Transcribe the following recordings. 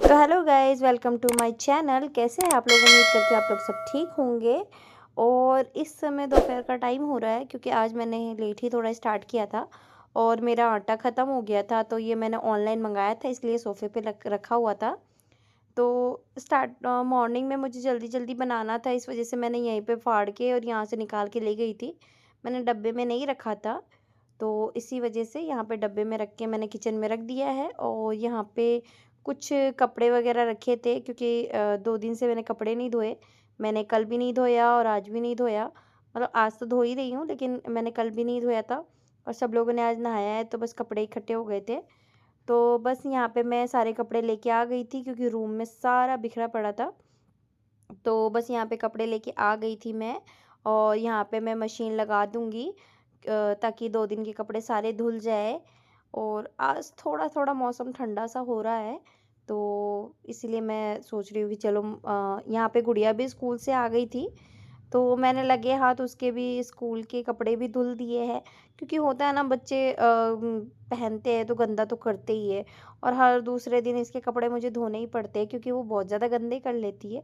तो hello guys, welcome to my channel. कैसे हैं आप लोग? उम्मीद करते हैं आप लोग सब ठीक होंगे। और इस समय दोपहर का टाइम हो रहा है क्योंकि आज मैंने लेट ही थोड़ा स्टार्ट किया था और मेरा आटा ख़त्म हो गया था। तो ये मैंने ऑनलाइन मंगाया था, इसलिए सोफ़े पे रखा हुआ था। तो मॉर्निंग में मुझे जल्दी जल्दी बनाना था, इस वजह से मैंने यहीं पे फाड़ के और यहाँ से निकाल के ले गई थी। मैंने डब्बे में नहीं रखा था, तो इसी वजह से यहाँ पे डब्बे में रख के मैंने किचन में रख दिया है। और यहाँ पे कुछ कपड़े वगैरह रखे थे क्योंकि 2 दिन से मैंने कपड़े नहीं धोए। मैंने कल भी नहीं धोया और आज भी नहीं धोया। मतलब आज तो धो ही रही हूँ, लेकिन मैंने कल भी नहीं धोया था और सब लोगों ने आज नहाया है, तो बस कपड़े इकट्ठे हो गए थे। तो बस यहाँ पे मैं सारे कपड़े लेके आ गई थी क्योंकि रूम में सारा बिखरा पड़ा था। तो बस यहाँ पे कपड़े लेके आ गई थी मैं और यहाँ पे मैं मशीन लगा दूँगी ताकि 2 दिन के कपड़े सारे धुल जाए। और आज थोड़ा-थोड़ा मौसम ठंडा सा हो रहा है, तो इसीलिए मैं सोच रही हूँ कि चलो यहाँ पे गुड़िया भी स्कूल से आ गई थी, तो मैंने लगे हाथ उसके भी स्कूल के कपड़े भी धुल दिए हैं। क्योंकि होता है ना, बच्चे पहनते हैं तो गंदा तो करते ही है और हर दूसरे दिन इसके कपड़े मुझे धोने ही पड़ते हैं क्योंकि वो बहुत ज़्यादा गंदे कर लेती है।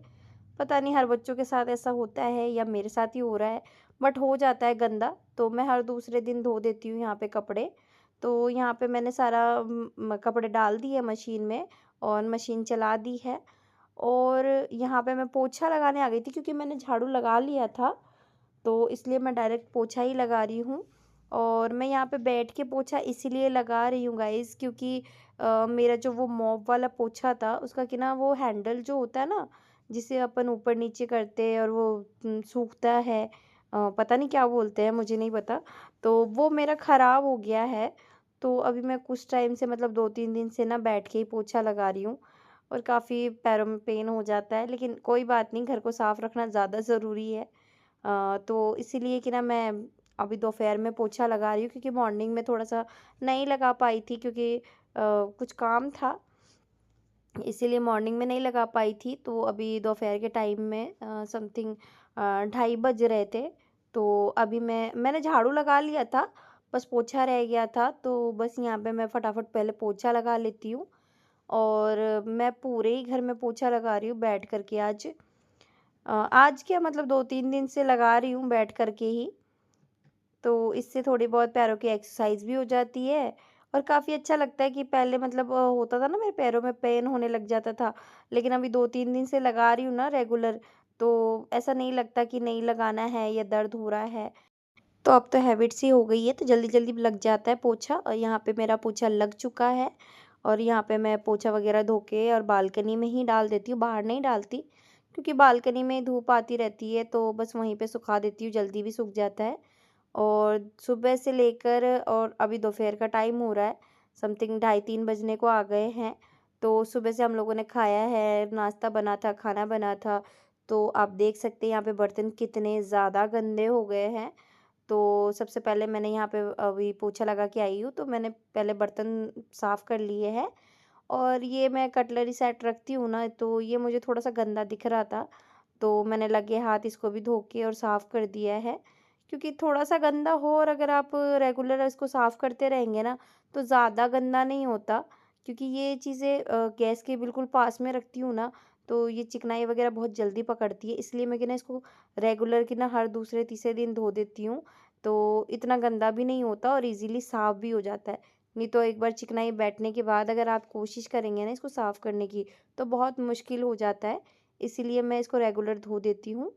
पता नहीं हर बच्चों के साथ ऐसा होता है या मेरे साथ ही हो रहा है, बट हो जाता है गंदा, तो मैं हर दूसरे दिन धो देती हूँ यहाँ पे कपड़े। तो यहाँ पे मैंने सारा कपड़े डाल दिए मशीन में और मशीन चला दी है। और यहाँ पे मैं पोछा लगाने आ गई थी क्योंकि मैंने झाड़ू लगा लिया था, तो इसलिए मैं डायरेक्ट पोछा ही लगा रही हूँ। और मैं यहाँ पे बैठ के पोछा इसीलिए लगा रही हूँ गाइस, क्योंकि मेरा जो वो मॉप वाला पोछा था उसका कि ना वो हैंडल जो होता है ना, जिसे अपन ऊपर नीचे करते हैं और वो सूखता है, पता नहीं क्या बोलते हैं, मुझे नहीं पता। तो वो मेरा ख़राब हो गया है। तो अभी मैं कुछ टाइम से मतलब 2-3 दिन से ना बैठ के ही पोछा लगा रही हूँ और काफ़ी पैरों में पेन हो जाता है, लेकिन कोई बात नहीं, घर को साफ़ रखना ज़्यादा ज़रूरी है। तो इसीलिए कि ना मैं अभी दोपहर में पोछा लगा रही हूँ क्योंकि मॉर्निंग में थोड़ा-सा नहीं लगा पाई थी क्योंकि कुछ काम था, इसीलिए मॉर्निंग में नहीं लगा पाई थी। तो अभी दोपहर के टाइम में समथिंग 2:30 बज रहे थे। तो अभी मैंने झाड़ू लगा लिया था, बस पोछा रह गया था, तो बस यहाँ पे मैं फटाफट पहले पोछा लगा लेती हूँ। और मैं पूरे ही घर में पोछा लगा रही हूँ बैठ कर के आज। आज क्या मतलब 2-3 दिन से लगा रही हूँ बैठ कर के ही। तो इससे थोड़ी बहुत पैरों की एक्सरसाइज भी हो जाती है और काफ़ी अच्छा लगता है कि पहले मतलब होता था ना, मेरे पैरों में पेन होने लग जाता था, लेकिन अभी 2-3 दिन से लगा रही हूँ ना रेगुलर, तो ऐसा नहीं लगता कि नहीं लगाना है या दर्द हो रहा है। तो अब तो हैबिट सी हो गई है, तो जल्दी-जल्दी लग जाता है पोछा। और यहाँ पे मेरा पोछा लग चुका है और यहाँ पे मैं पोछा वगैरह धो के और बालकनी में ही डाल देती हूँ, बाहर नहीं डालती क्योंकि बालकनी में धूप आती रहती है, तो बस वहीं पे सुखा देती हूँ, जल्दी भी सूख जाता है। और सुबह से लेकर और अभी दोपहर का टाइम हो रहा है, समथिंग 2:30-3 बजने को आ गए हैं। तो सुबह से हम लोगों ने खाया है, नाश्ता बना था, खाना बना था। तो आप देख सकते हैं यहाँ पे बर्तन कितने ज़्यादा गंदे हो गए हैं। तो सबसे पहले मैंने यहाँ पे अभी पोछा लगा के आई हूँ, तो मैंने पहले बर्तन साफ़ कर लिए हैं। और ये मैं कटलरी सेट रखती हूँ ना, तो ये मुझे थोड़ा-सा गंदा दिख रहा था, तो मैंने लगे हाथ इसको भी धो के और साफ़ कर दिया है। क्योंकि थोड़ा-सा गंदा हो और अगर आप रेगुलर इसको साफ़ करते रहेंगे ना, तो ज़्यादा गंदा नहीं होता। क्योंकि ये चीज़ें गैस के बिल्कुल पास में रखती हूँ ना, तो ये चिकनाई वगैरह बहुत जल्दी पकड़ती है, इसलिए मैं कि ना इसको रेगुलर कि ना हर दूसरे-तीसरे दिन धो देती हूँ, तो इतना गंदा भी नहीं होता और ईज़िली साफ़ भी हो जाता है। नहीं तो एक बार चिकनाई बैठने के बाद अगर आप कोशिश करेंगे ना इसको साफ़ करने की, तो बहुत मुश्किल हो जाता है, इसीलिए मैं इसको रेगुलर धो देती हूँ।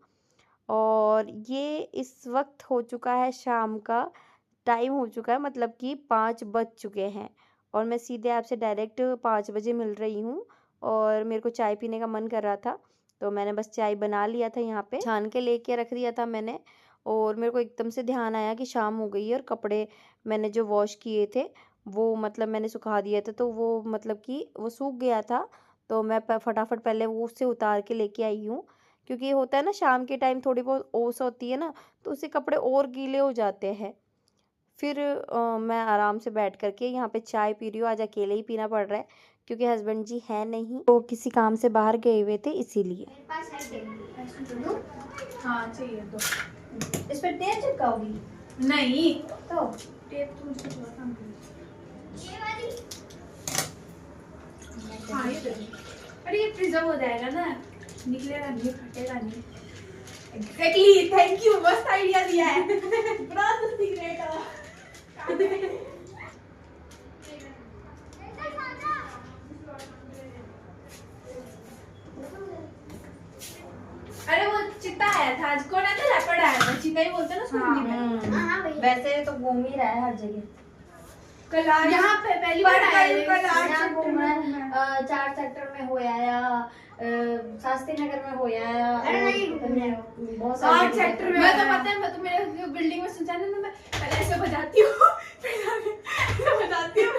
और ये इस वक़्त हो चुका है शाम का टाइम हो चुका है, मतलब कि 5 बज चुके हैं और मैं सीधे आपसे डायरेक्ट 5 बजे मिल रही हूँ। और मेरे को चाय पीने का मन कर रहा था, तो मैंने बस चाय बना लिया था यहाँ पे, छान के लेके रख दिया था मैंने। और मेरे को एकदम से ध्यान आया कि शाम हो गई है और कपड़े मैंने जो वॉश किए थे, वो मतलब मैंने सुखा दिए थे, तो वो मतलब कि वो सूख गया था, तो मैं फटाफट पहले वो उससे उतार के लेके आई हूँ। क्योंकि होता है ना शाम के टाइम थोड़ी बहुत ओस होती है ना, तो उससे कपड़े और गीले हो जाते हैं। फिर मैं आराम से बैठ कर के यहाँ पे चाय पी रही हूँ, आज अकेले ही पीना पड़ रहा है क्योंकि हस्बैंड जी हैं नहीं, वो किसी काम से बाहर गए हुए थे इसीलिए। मेरे पास है टेप, ऐसे तो दो। हाँ चाहिए तो इस पर टेप चिपकाओगी? नहीं तो टेप तुम चिपका ये वाली। हाँ ये दे दो। अरे ये प्रिजर्व हो जाएगा ना, निकलेगा नहीं, फटेगा नहीं। एग्जैक्टली, थैंक यू, मस्त आइडिया दिया है। बड़ा सीक्रेट है। अरे वो चित्ता आया था आज, कौन आया था? लेपर्ड आया था, चित्ता ही बोलते हैं ना उसको हिंदी में। वैसे तो घूम ही रहा है हर जगह। कल आज यहाँ पे पहली बार आया, कल आज यहाँ घूम रहा है, 4 सेक्टर में हो आया, शास्त्री नगर में हो आया, बहुत सारे 8 सेक्टर में। मैं तो पता है, मैं तो मेरे बिल्डिंग में सुनता है ना, मैं पहले ऐसे बजाती हूँ, फिर बजाती हूँ।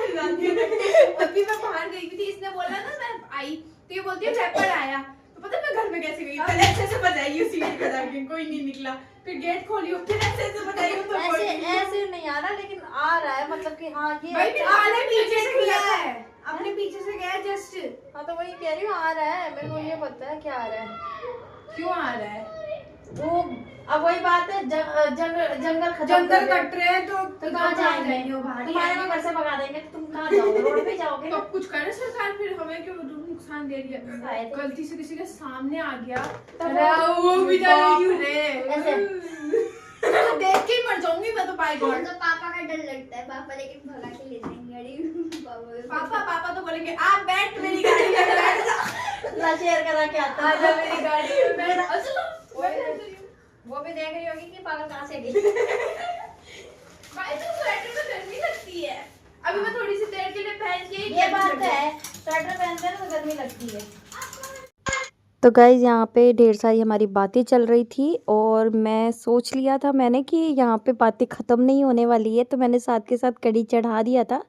अभी मैं बाहर गई थी, इसने बोला ना मैं आई, तो ये बोलती है रैपर आया, तो पता है मैं घर में कैसे गई? पहले ऐसे बजाई उसी सीढ़ी बजा के, कोई नहीं निकला, फिर गेट खोली, फिर ऐसे बजाई, तो ऐसे नहीं आ रहा, लेकिन आ रहा है, मतलब कि हाँ ये भाई आने पीछे से गया है, अपने पीछे से गया जस्ट। हाँ तो वही कह रही हूँ, आ रहा है, मेरे को ये पता है क्या आ रहा है। क्यों आ रहा है? वो अब वही बात है, जंगल कट रहे हैं, तो कहाँ जाएंगे? तुम्हारे में घर से भगा देंगे तो तुम कहाँ जाओगे? रोड पे जाओगे? तो कुछ करे सरकार, फिर हमें क्यों नुकसान दे रही है? गलती से किसी के सामने आ गया, वो भी ऐसे देख के ही मर जाऊंगी मैं तो। बाय गॉड, तो पापा का डर लगता है, पापा लेकिन भगा के ले जाएंगे गाड़ी। पापा तो बोलेंगे आप बैठ मेरी गाड़ी में, बैठ जा, ला शेयर करा के आता है। आजा मेरी गाड़ी में बैठ। वो भी देख रही होगी कि पागल कहाँ से गई। भाई तो स्वेटर में गर्मी लगती है, अभी मैं थोड़ी सी देर के लिए पहन के, ये बात है, स्वेटर पहनते हैं तो गर्मी लगती है। तो गाइज़ यहाँ पे ढेर सारी हमारी बातें चल रही थी, और मैं सोच लिया था मैंने कि यहाँ पे बातें ख़त्म नहीं होने वाली है, तो मैंने साथ के साथ कढ़ी चढ़ा दिया था,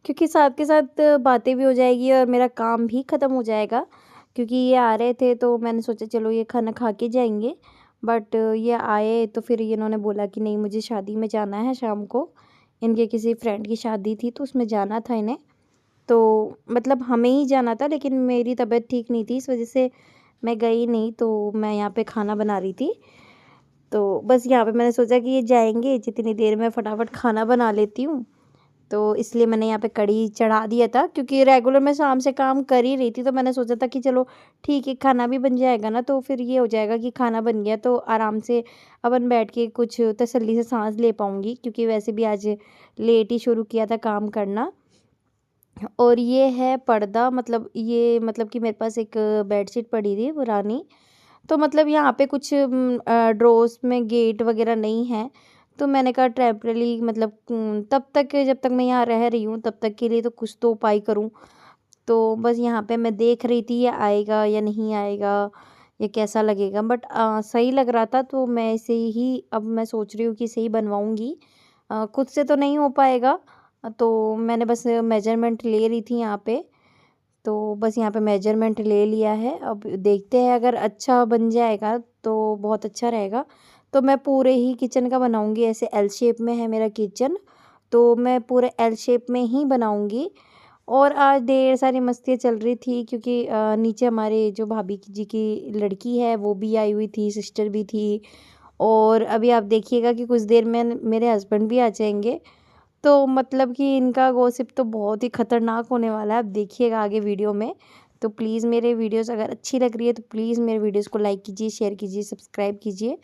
क्योंकि साथ के साथ बातें भी हो जाएगी और मेरा काम भी ख़त्म हो जाएगा। क्योंकि ये आ रहे थे तो मैंने सोचा चलो ये खाना खा के जाएंगे, बट ये आए तो फिर इन्होंने बोला कि नहीं मुझे शादी में जाना है शाम को, इनके किसी फ्रेंड की शादी थी तो उसमें जाना था इन्हें, तो मतलब हमें ही जाना था, लेकिन मेरी तबीयत ठीक नहीं थी, इस वजह से मैं गई नहीं। तो मैं यहाँ पे खाना बना रही थी, तो बस यहाँ पे मैंने सोचा कि ये जाएंगे, जितनी देर में फटाफट खाना बना लेती हूँ, तो इसलिए मैंने यहाँ पे कढ़ी चढ़ा दिया था। क्योंकि रेगुलर मैं शाम से काम कर ही रही थी, तो मैंने सोचा था कि चलो ठीक है खाना भी बन जाएगा ना, तो फिर ये हो जाएगा कि खाना बन गया तो आराम से अपन बैठ के कुछ तसल्ली से सांस ले पाऊँगी, क्योंकि वैसे भी आज लेट ही शुरू किया था काम करना। और ये है पर्दा, मतलब ये मतलब कि मेरे पास एक बेडशीट पड़ी थी पुरानी, तो मतलब यहाँ पे कुछ ड्रॉर्स में गेट वगैरह नहीं है, तो मैंने कहा टेम्परेरी मतलब तब तक जब तक मैं यहाँ रह रही हूँ तब तक के लिए तो कुछ तो उपाय करूँ। तो बस यहाँ पे मैं देख रही थी ये आएगा या नहीं आएगा, ये कैसा लगेगा, बट सही लग रहा था, तो मैं इसे ही अब मैं सोच रही हूँ कि इसे ही बनवाऊँगी। खुद से तो नहीं हो पाएगा, तो मैंने बस मेजरमेंट ले रही थी यहाँ पे, तो बस यहाँ पे मेजरमेंट ले लिया है। अब देखते हैं, अगर अच्छा बन जाएगा तो बहुत अच्छा रहेगा। तो मैं पूरे ही किचन का बनाऊँगी, ऐसे एल शेप में है मेरा किचन, तो मैं पूरे एल शेप में ही बनाऊँगी। और आज ढेर सारी मस्तियाँ चल रही थी, क्योंकि नीचे हमारे जो भाभी जी की लड़की है वो भी आई हुई थी, सिस्टर भी थी, और अभी आप देखिएगा कि कुछ देर में मेरे हस्बैंड भी आ जाएंगे। तो मतलब कि इनका गॉसिप तो बहुत ही ख़तरनाक होने वाला है, आप देखिएगा आगे वीडियो में। तो प्लीज़ मेरे वीडियोस अगर अच्छी लग रही है तो प्लीज़ मेरे वीडियोस को लाइक कीजिए, शेयर कीजिए, सब्सक्राइब कीजिए।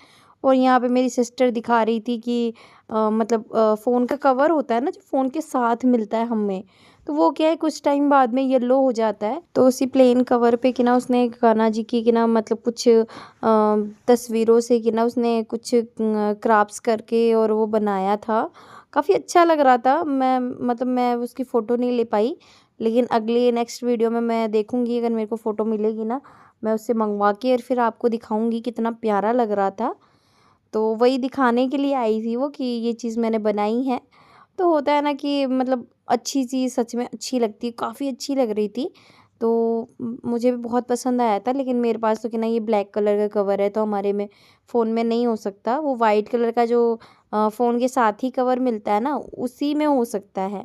और यहाँ पे मेरी सिस्टर दिखा रही थी कि मतलब फ़ोन का कवर होता है ना जो फ़ोन के साथ मिलता है हमें, तो वो क्या है कुछ टाइम बाद में येलो हो जाता है, तो उसी प्लेन कवर पे कि ना उसने कान्हा जी की कि ना मतलब कुछ तस्वीरों से कि ना उसने कुछ क्राफ्ट्स करके और वो बनाया था, काफ़ी अच्छा लग रहा था। मैं उसकी फ़ोटो नहीं ले पाई, लेकिन अगली नेक्स्ट वीडियो में मैं देखूँगी, अगर मेरे को फ़ोटो मिलेगी ना मैं उससे मंगवा के और फिर आपको दिखाऊँगी कितना प्यारा लग रहा था। तो वही दिखाने के लिए आई थी वो कि ये चीज़ मैंने बनाई है। तो होता है ना कि मतलब अच्छी चीज़ सच में अच्छी लगती है, काफ़ी अच्छी लग रही थी, तो मुझे भी बहुत पसंद आया था। लेकिन मेरे पास तो कि ना ये ब्लैक कलर का कवर है, तो हमारे में फ़ोन में नहीं हो सकता, वो वाइट कलर का जो फ़ोन के साथ ही कवर मिलता है ना उसी में हो सकता है।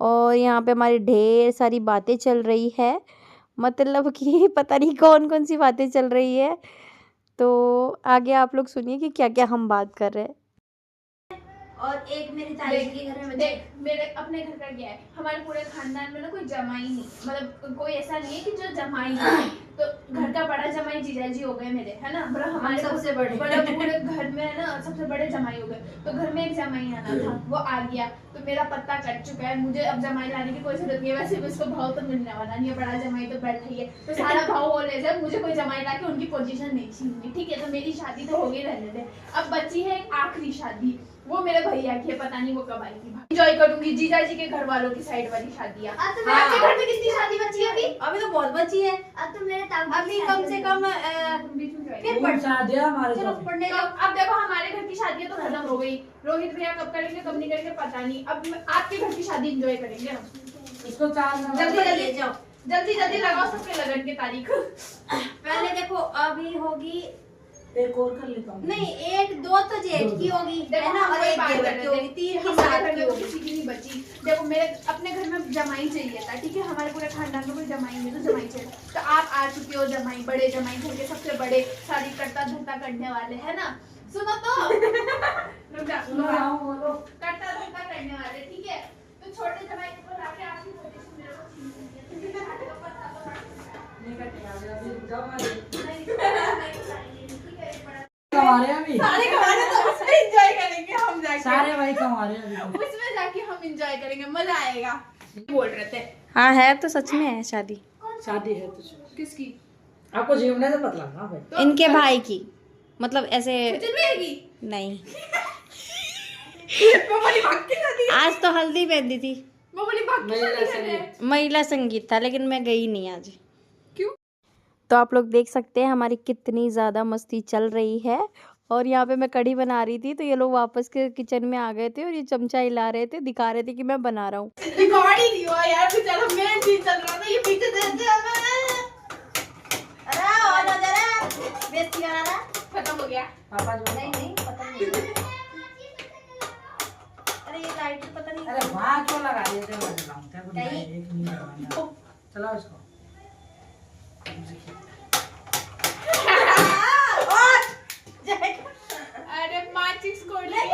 और यहाँ पे हमारी ढेर सारी बातें चल रही है, मतलब कि पता नहीं कौन कौन सी बातें चल रही है, तो आगे आप लोग सुनिए कि क्या क्या हम बात कर रहे हैं। और एक मेरी ताई के घर में। देख मेरे अपने घर का क्या है, हमारे पूरे खानदान में ना कोई जमाई नहीं, मतलब कोई ऐसा नहीं है कि जो जमाई नहीं। तो घर का बड़ा जमाई जीजाजी हो गए मेरे, है ना, बड़ा हमारे सबसे बड़े बड़ा पूरे घर में है ना, सबसे बड़े जमाई हो गए। तो घर में एक जमाई आना था, वो आ गया तो मेरा पत्ता कट चुका है, मुझे अब जमाई लाने की कोई जरूरत नहीं है। वैसे भी उसको भाव तो मिलने वाला नहीं है, बड़ा जमाई तो बैठा ही है, तो सारा भाव वो ले जाए, मुझे कोई जमाई ला के उनकी पोजीशन नहीं छीननी, ठीक है। तो मेरी शादी तो हो गई, रहने दे। अब बची है एक आखिरी शादी, वो मेरे भैया की है, पता नहीं वो कब आएगी। एंजॉय करूंगी जीजाजी के घर वालों की साइड वाली शादियां। तो आपके घर में कितनी शादी बची है अभी? अभी तो बहुत बची है। अब तो मेरे अभी कम से कम फिर खूब शादियां हमारे चलो साथ। पढ़ने तो जाओ। अब देखो हमारे घर की शादियां तो खत्म हो गई, रोहित भैया कब करेंगे कब नहीं करेंगे पता नहीं। अब आपके घर की शादी एंजॉय करेंगे हम। इसको 4 जल्दी नंबर जल्दी ले जाओ। जल्दी जल्दी लगाओ सबके लगन की तारीख। पहले देखो अभी होगी, एक और कर लेता हूँ। नहीं 1-2 तो जेठ की होगी है ना, और एक देवर की होगी, 3 की हमारे 7 घर की में तो होगी। किसी की नहीं बची। देखो मेरे अपने घर में जमाई चाहिए था, ठीक है, हमारे पूरे खानदान में कोई जमाई नहीं, तो जमाई चाहिए। तो आप आ चुके हो जमाई, बड़े जमाई, घर के सबसे बड़े, शादी करता धरता करने वाले, है ना। सुनो तो रुक जा, सुनो आओ बोलो। करता धरता करने वाले, ठीक है। तो छोटे जमाई को लाके आपकी पोजीशन मेरे को छीन ली है, क्योंकि मैं हाथ का पत्ता तो काट चुका है। नहीं कटेगा अभी जाओ मैं नहीं, ठीक है, एक बड़ा कमा रहे हैं अभी। सारे कमाने तो उसमें एंजॉय करेंगे हम जाके, सारे भाई कमा रहे हैं अभी। उसमें जाके हम एंजॉय करेंगे, मजा आएगा। बोल रहे थे हाँ है तो सच में है शादी शादी है तो किसकी? आपको जीवने से पता लगना भाई। तो इनके भाई की, मतलब ऐसे सचिन भैया नहीं। मैं बोली भाग की शादी, आज तो हल्दी पहनती थी, मैं बोली भाग की महिला शादी करने। संगीत। महिला संगीत था, लेकिन मैं गई नहीं आज। क्यों? तो आप लोग देख सकते हैं हमारी कितनी ज़्यादा मस्ती चल रही है। और यहाँ पे मैं कढ़ी बना रही थी, तो ये लोग वापस के किचन में आ गए थे और ये चमचा हिला रहे थे, दिखा रहे थे कि मैं बना रहा हूँ। रिकॉर्ड ही नहीं हुआ यार, बेचारा मेन चीज चल रहा था, ये पीछे देते अरे और जरा बेइज्जती करा रहा। खत्म हो गया। पापा जो नहीं पता नहीं। अरे ये लाइट पता नहीं। अरे वहाँ क्यों लगा दिए थे? मैं लगाऊं क्या? कुछ नहीं। नहीं, एक नहीं लगाना। चलाओ इसको। अरे माचिस को अरे लिए ये ना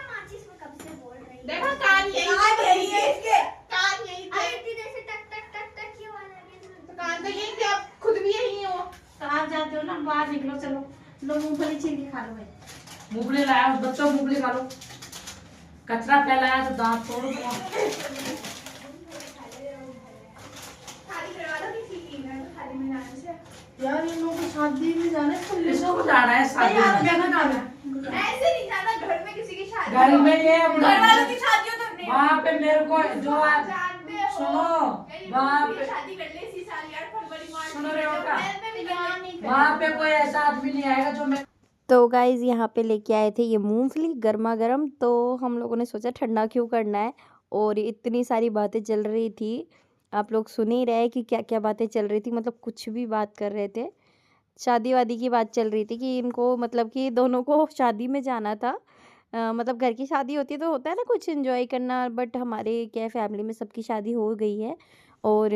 माचिस में कब से बोल रही है। देखो कान यही है इसके, कान यही थे। अरे इतनी देर से टक टक टक टक की आवाज आ रही है। तो कान तो यही थे, आप खुद भी यही हो। कहाँ जाते हो ना, बाहर निकलो, चलो लो मूंगफली छील के खा लो भाई। मूंगफली लाया हो, बच्चों मूंगफली खा लो। कचरा फैलाया तो दांत तोड़ो। खाली करवा दो किसी की, मैं तो खाली में जाने से। यार इन लोगों को शादी में जाना है। इसको जाना है शादी में। जाना कहाँ है? ऐसे नहीं जाना, घर में किसी की शादी घर हो। में ये घर वालों की शादी हो तो नहीं। वहाँ पे मेरे को जो आप जानते हो, सुनो, कई वहाँ लोगों की पे शादी कर ले इसी साल यार, फरवरी मार्च सुनो में, रे जब बेटा। अप्रैल में भी यहाँ नहीं वहाँ पे कोई ऐसा आदमी नहीं आएगा जो मैं तो गाइज़ यहाँ पे लेके आए थे ये मूंगफली गर्मा गर्म, तो हम लोगों ने सोचा ठंडा क्यों करना है। और इतनी सारी बातें चल रही थी, आप लोग सुन ही रहे कि क्या क्या बातें चल रही थी, मतलब कुछ भी बात कर रहे थे। शादी वादी की बात चल रही थी कि इनको, मतलब कि दोनों को शादी में जाना था। मतलब घर की शादी होती है तो होता है ना कुछ एंजॉय करना, बट हमारे क्या फैमिली में सबकी शादी हो गई है। और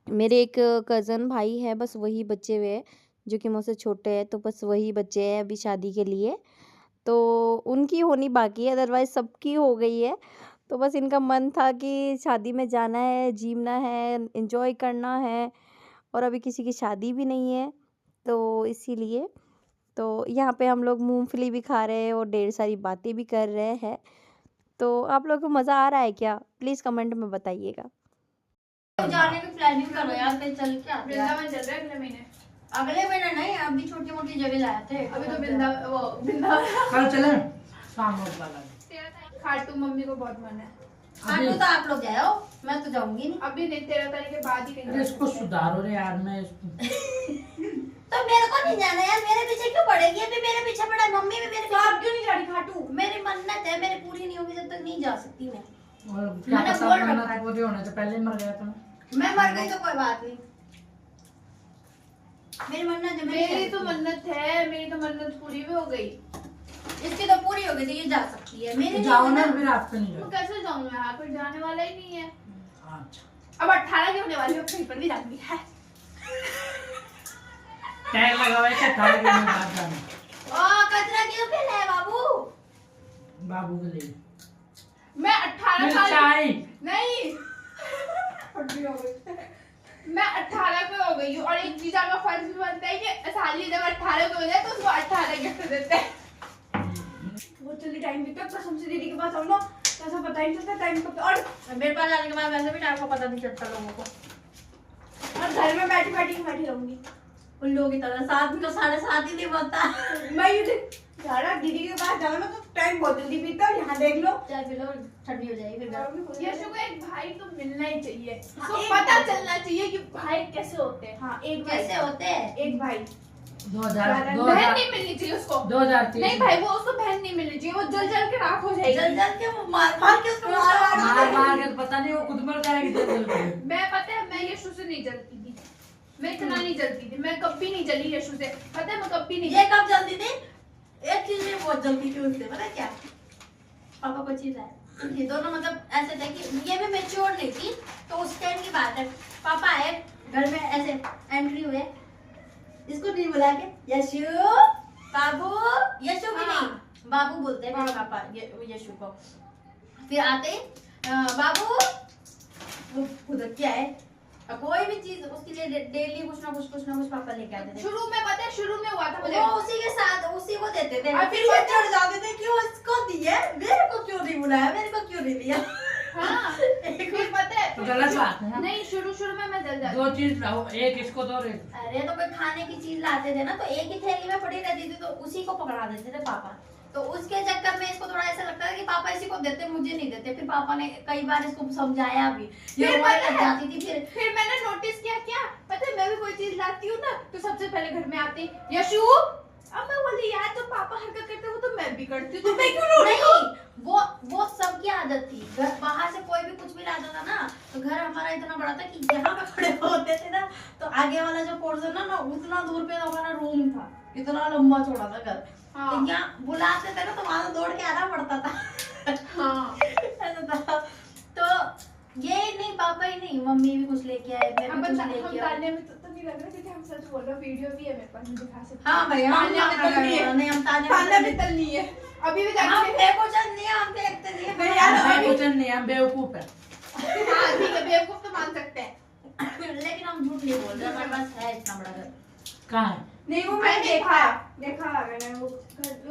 मेरे एक कज़न भाई है, बस वही बच्चे हुए हैं जो कि मुझसे छोटे हैं, तो बस वही बच्चे हैं अभी शादी के लिए, तो उनकी होनी बाकी है, अदरवाइज़ सबकी हो गई है। तो बस इनका मन था कि शादी में जाना है, जीना है, एंजॉय करना है, और अभी किसी की शादी भी नहीं है, तो इसीलिए तो यहाँ पे हम लोग मूंगफली भी खा रहे हैं और ढेर सारी बातें भी कर रहे हैं। तो आप लोगों को मज़ा आ रहा है क्या? प्लीज़ कमेंट में बताइएगा। जाने की प्लानिंग करो यार, कहीं चल के आते हैं। वृंदावन चल रहा है अगले महीने। अगले महीने नहीं, अभी छोटी मोटी जगह लाए थे। अभी तो वृंदावन कल चले शाम को वाला। खाटू मम्मी को बहुत मन है। खाटू तो आप लोग जाओ, मैं तो जाऊंगी नहीं। अभी नहीं, 13 तारीख के बाद ही अरे कहीं इसको सुधारो रे यार, मैं इसको तो मेरे को नहीं जाना यार, मेरे पीछे क्यों पड़ेगी? अभी मेरे पीछे पड़ा है, मम्मी भी मेरे तो आप क्यों नहीं जा रही खाटू? मेरी मन्नत है, मेरी पूरी नहीं होगी जब तक नहीं जा सकती मैं। और क्या मैंने पता बोल मन्नत रखा है। पूरी होने से पहले ही मर गया था। मैं मर गई तो कोई बात नहीं, मेरी मन्नत है। मेरी तो मन्नत है, मेरी तो मन्नत पूरी भी हो गई। इसकी तो पूरी हो गई थी, ये जा सकती है। मेरी तो नहीं जाओ होगी ना, ना। फिर आपको नहीं तो जाओ। कैसे जाऊं मैं? यहाँ पर जाने वाला ही नहीं है। अच्छा अब 18 की होने वाली है, कहीं पर भी जाऊंगी है। टैग लगा हुआ है क्या? 18 के बाद जाना। ओ कचरा क्यों फैला है बाबू? बाबू के लिए मैं 18 साल मिर्चाई नहीं मैं 18 पे हो गई हूँ और एक जीजा का फर्ज भी बनता है कि साली जब 18 पे हो जाए तो उसको 18 गिफ्ट देते हैं। बहुत जल्दी टाइम बीता, कसम से दीदी के पास आओ ना तो ऐसा पता ही नहीं चलता टाइम कब। और मेरे पास आने के बाद वैसे भी टाइम का पता नहीं चलता लोगों को। घर में बैठी रहूंगी उन लोगों की तरह 7 को 7:30 ही नहीं बनता। मैं ये यार दीदी के पास जाओ ना तो टाइम बहुत जल्दी बीतता है। यहाँ देख लो चाय पी लो, ठंडी हो जाएगी फिर। यशु को एक भाई तो मिलना ही चाहिए, हाँ, उसको एक पता भाई। चलना चाहिए कि भाई कैसे होते हैं। हाँ एक भाई, कैसे होते हैं? एक भाई 2000 बहन नहीं मिलनी चाहिए उसको। 2023 नहीं भाई, वो उसको बहन नहीं मिलनी चाहिए, वो जल जल के राख हो जाएगी। जल जल के वो मार के उसको मार के पता नहीं वो खुद मर जाएगी जल के। मैं पता है मैं यशु से नहीं जलती थी, मैं इतना नहीं जलती थी, मैं कभी नहीं जली यशु से। पता है मैं कभी नहीं ये कब जल्दी थी? एक चीज में बहुत जल्दी थी उससे, पता है क्या? पापा को चीज है, ये दोनों मतलब ऐसे थे कि ये भी मैच्योर नहीं थी। तो उस टाइम की बात है, पापा आए घर में, ऐसे एंट्री हुए, इसको नहीं बुला के यशु बाबू, यशु भी नहीं बाबू बोलते हैं मेरे पापा यशु को। फिर आते ही, बाबू, वो खुद क्या है, कोई भी चीज उसके लिए डेली कुछ ना कुछ पापा लेके आते थे। शुरू में पता है, शुरू में हुआ था मुझे, वो उसी के साथ उसी को देते थे। और फिर वो चढ़ जाते थे, क्यों इसको दिए, मेरे को क्यों नहीं बुलाया, मेरे को क्यों नहीं दिया। हाँ फिर पता है तो गलत बात है ना। नहीं, शुरू में मैं जल जाती। दो चीज लाओ, एक इसको दो एक। अरे तो कोई खाने की चीज लाते थे ना, तो एक ही थैली में पड़ी रहती थी, तो उसी को पकड़ा देते थे पापा। तो उसके चक्कर में इसको थोड़ा ऐसा लगता है कि पापा इसी को देते, मुझे नहीं देते। फिर पापा ने कई बार इसको समझाया भी, ये फिर रोने पता लग है, जाती थी। फिर मैंने नोटिस किया, क्या पता है, मैं भी कोई चीज लाती हूँ ना तो सबसे पहले घर में आते यशु, अब मैं बोली यार तो पापा हरकत करते हो तो मैं भी करती हूँ, तो मैं क्यों रो रही हूँ? नहीं, वो सबकी आदत थी। घर बाहर से कोई भी कुछ भी लाता था ना, तो घर हमारा इतना बड़ा था कि यहाँ पे खड़े होते थे ना, तो आगे वाला जो पोर्शन है ना, उतना दूर पे हमारा रूम था, इतना लंबा चौड़ा था घर। हाँ। तो यहाँ बुलाते थे ना, तो वहां से दौड़ के आना पड़ता था। हाँ ऐसा था। तो ये नहीं, पापा ही नहीं, मम्मी भी कुछ लेके आए, मैं हम भी कुछ हम लेके आई। तान्या में तो नहीं लग रहा क्योंकि हम सच बोल रहे, वीडियो भी है मेरे पास, मैं दिखा सकती हूँ। हाँ भैया, तान्या में तल नहीं है, नहीं, हम तान्या में तल नहीं है, अभी भी हम जाके बेवकूफ नहीं है, हम देखते नहीं नहीं है। यार, हमें कुछ नहीं, हम बेवकूफ है। हाँ ठीक है, बेवकूफ तो मान सकते हैं। लेकिन हम झूठ नहीं बोल रहे, हमारे पास है इतना बड़ा घर। कहाँ है? नहीं वो मैंने देखा मैंने वो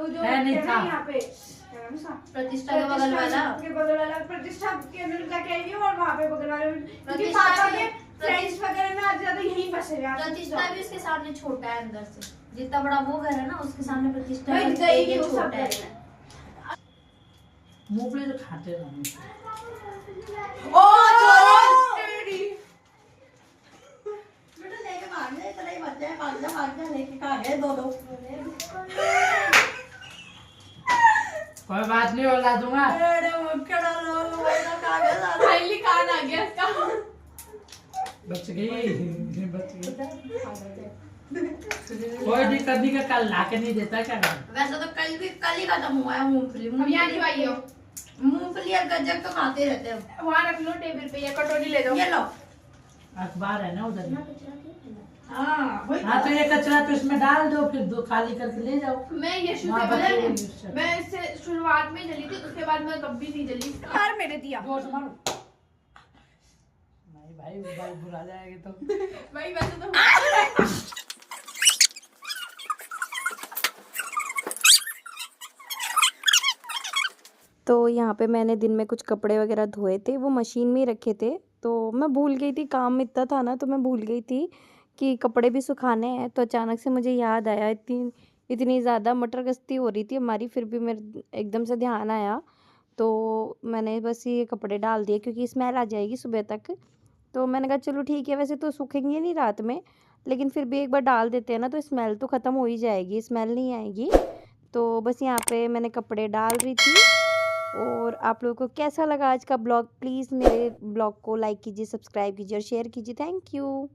जो है नहीं है ना था। यहाँ पे क्या नाम उसका? प्रतिष्ठा के बगल वाला। के बगल वाला प्रतिष्ठा के अंदर जाके आई हूँ, और वहाँ पे बगल वाले क्योंकि प्रतिष्ठा पापा भी- के फ्रेंड्स वगैरह में आज ज्यादा यहीं बसे हैं। प्रतिष्ठा भी उसके सामने छोटा है अंदर से, जितना बड़ा वो घर है ना, उसके सामने प्रतिष्ठा भाई, है, गई ये वो सब छोटा है। गई। मूंगफली तो खाते रहते। बेटा लेके भाग जा, इतना ही बच्चा है, भाग जा लेके खा गए दो। कोई बात नहीं, ओला दूंगा। अरे मुक्कड़ा लोग वैसा खा गए सारा। फाइनली कान आ गया इसका। बच गई, बच गई। कोई दिक्कत नहीं, का कल ला के नहीं देता क्या करें? वैसे तो कल ही खत्म हुआ है मूंगफली। अब यहाँ क्यों आई हो? मूंगफली और गज्जक तो खाते रहते हैं। वहाँ रख लो टेबल पे, या कटोरी ले जाओ। ये लो। अखबार है ना उधर। हाँ वही हाँ तो ये कचरा तो इसमें डाल दो, फिर दो खाली करके ले जाओ। मैं यशु से वहाँ पता बच्चे है, को use करते। मैं इससे शुरुआत में जली थी, उसके बाद मैं कभी नहीं जली। यार मेरे दिया जोर से मारो। नहीं भाई, भाई बुरा जाएगी तो। भाई वैसे तो तो यहाँ पे मैंने दिन में कुछ कपड़े वगैरह धोए थे, वो मशीन में ही रखे थे। तो मैं भूल गई थी, काम इतना था ना, तो मैं भूल गई थी कि कपड़े भी सुखाने हैं। तो अचानक से मुझे याद आया, इतनी ज़्यादा मटर गश्ती हो रही थी हमारी, फिर भी मेरे एकदम से ध्यान आया, तो मैंने बस ये कपड़े डाल दिए क्योंकि स्मेल आ जाएगी सुबह तक। तो मैंने कहा चलो ठीक है, वैसे तो सूखेंगे नहीं रात में, लेकिन फिर भी एक बार डाल देते हैं ना, तो स्मेल तो ख़त्म हो ही जाएगी, स्मेल नहीं आएगी। तो बस यहाँ पे मैंने कपड़े डाल रही थी। और आप लोगों को कैसा लगा आज का ब्लॉग, प्लीज़ मेरे ब्लॉग को लाइक कीजिए, सब्सक्राइब कीजिए और शेयर कीजिए। Thank you.